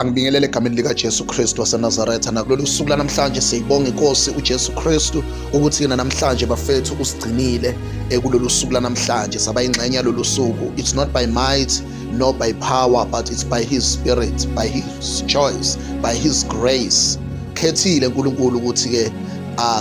Angibingelele egameni lika Jesu Kristu waseNazaretha. Nakulolu suku lanamhlanje siyibonga inkosi uJesu Kristu ukuthi yena namhlanje bafethu usigcinile kulolu suku lanamhlanje saba ingxenye yalolu suku. It's not by might nor by power, but it's by his spirit, by his choice, by his grace. Khethile uNkulunkulu ukuthi ke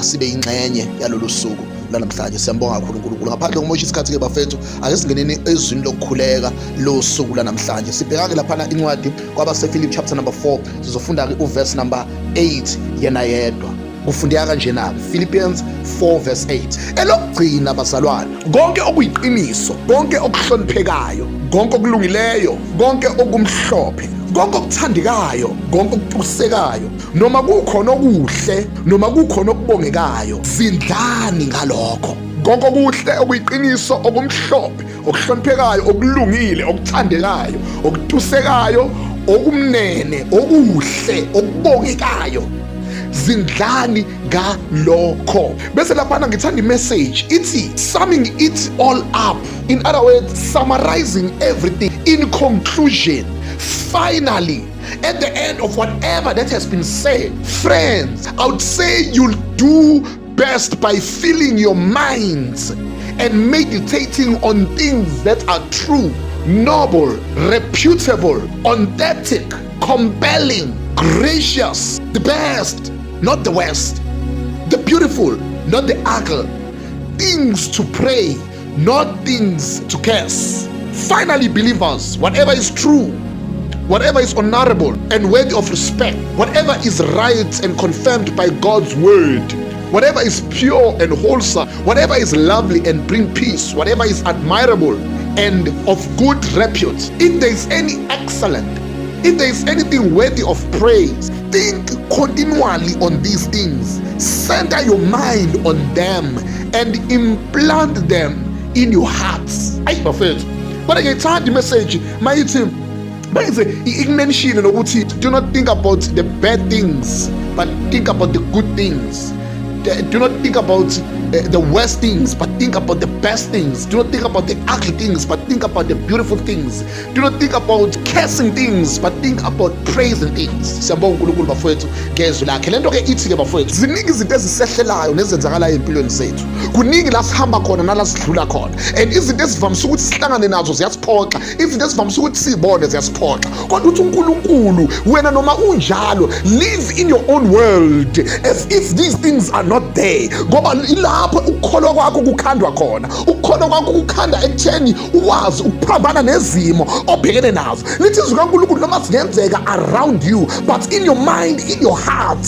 sibe ingxenye yalolu suku lanamhlanje. Siyambonga kakhulu uNkulunkulu. Ngaphandle komosha isikhathi ke bafethu ake singeneni ezwini lokukhuleka lo suku lanamhlanje. Sibheka ke lapha incwadi kwabaseFilip chapter number 4 sizofunda ke uverse number 8 yena yedwa. Kufundeka kanje na Philippians 4 verse 8. Elokugcina bazalwane, konke okuyiqiniso, konke okuhloniphekayo, konke okulungileyo, konke okumhlophe, konke okuthandekayo, konke okutusekayo, noma kukhona okuhle, noma kukhona okubongekayo, zindlani ngalokho. Konke okuhle, okuyiqiniso, okumhlophe, okuhloniphekayo, okulungile, okuthandekayo, okutusekayo, okumnene, okuhle, okubongekayo, zindlani ngalokho. Bese laphana ngithanda imessage ithi summing it all up, in other words summarizing everything, in conclusion, finally, at the end of whatever that has been said, friends, I would say you'll do best by filling your minds and meditating on things that are true, noble, reputable, authentic, compelling, gracious, the best, not the worst, the beautiful, not the ugly, things to pray, not things to curse. Finally, believers, whatever is true, whatever is honorable and worthy of respect, whatever is right and confirmed by God's word, whatever is pure and wholesome, whatever is lovely and bring peace, whatever is admirable and of good repute, if there is any excellent, if there is anything worthy of praise, think continually on these things. Center your mind on them and implant them in your hearts. Ayi bafethu, kodwa ngiyithanda imessage mayithi i-mention nokuthi do not think about the bad things but think about the good things. Do not think about the worst things, but think about the best things. Do not think about the ugly things, but think about the beautiful things. Do not think about cursing things, but think about praising things. Siyabonga uNkulunkulu bafowethu ngezwi lakhe. Lento ke ithi ke bafowethu, ziningi izinto ezisehlelayo nezenzakalayo empilweni zethu. Kuningi la sihamba khona nala sidlula khona. And izinto ezivamise ukuthi sihlangane nazo ziyasiphoxa. Izinto ezivamise ukuthi sibone ziyasiphoxa. Kodwa uthi uNkulunkulu wena noma unjalo, live in your own world as if these things are not there. Ngoba ilapho ukukholwa kwakho kukhandwa khona. Ukukholwa kwakho kukhanda ekutheni ukwazi ukuphambana nezimo obhekene nazo. Lithi izwi kaNkulunkulu noma zingenzeka around you, but in your mind, in your heart,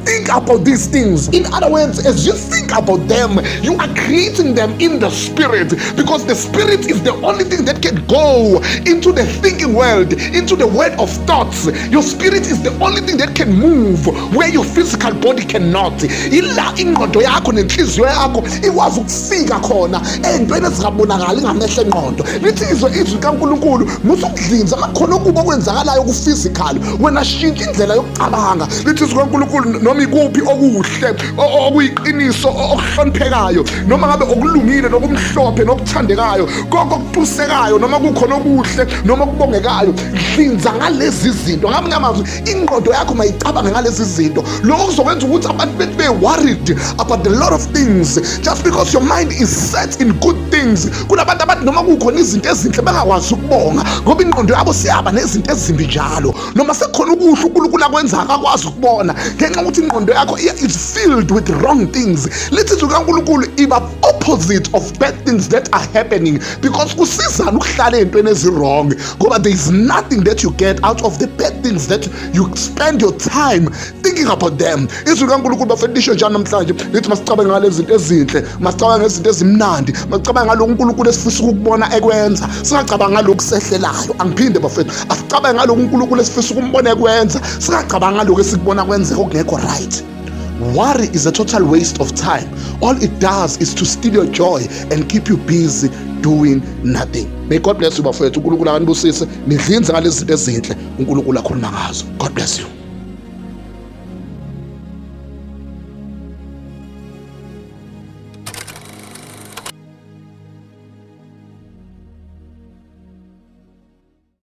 think about these things. In other words, as you think about them, you are creating them in the spirit, because the spirit is the only thing that can go into the thinking world, into the world of thoughts. Your spirit is the only thing that can move where your physical body cannot. Ila ingqondo yakho nenhliziyo yakho ikwazi ukufika khona entweni ezingabonakali ngamehlo engqondo. Lithi izwi kaNkulunkulu musu ukudlinza amakhono okuba okwenzakalayo ku physical wena shintsha indlela yokucabanga. Lithi izwi kaNkulunkulu noma ikuphi okuhle, okuyiqiniso, okuhloniphekayo, noma ngabe okulungile nokumhlophe nokuthandekayo, konke okutusekayo, noma kukhona okuhle noma okubongekayo, hlinza ngalezi zinto. Ngamanye amazwi ingqondo yakho mayicabanga ngalezi zinto. Lokho kuzokwenza ukuthi abantu be worried about a lot of things just because your mind is set in good things. Kunabantu abathi noma kukhona izinto ezinhle bengakwazi ukubonga ngoba ingqondo yabo siyaba nezinto ezimbi njalo. Noma sekhona ukuhle uNkulunkulu akwenza akakwazi ukubona ngenxa ukuthi ingqondo yakho is filled with wrong things. Lithi izwi kaNkulunkulu iba opposite of bad things that are happening, because kusizana ukuhlala entweni ezirong ngoba there is nothing that you get out of the bad things that you spend your time thinking about them. Izwi kaNkulunkulu bafundisho njalo namhlanje lithi masicabange ngalezi zinto ezinhle, masicabange ngezinto ezimnandi, masicabange ngalokho uNkulunkulu esifisa ukubona ekwenza, singacabanga ngalokho sehlelayo. Angiphinde bafethu, asicabange ngalokho uNkulunkulu esifisa ukumbona ekwenza, singacabanga ngalokho esikubona kwenzeka okungekho right. Worry is a total waste of time. All it does is to steal your joy and keep you busy doing nothing. May God bless you bafethu. uNkulunkulu anibusise, nidlinze ngalezi zinto ezinhle uNkulunkulu akhuluma ngazo. God bless you.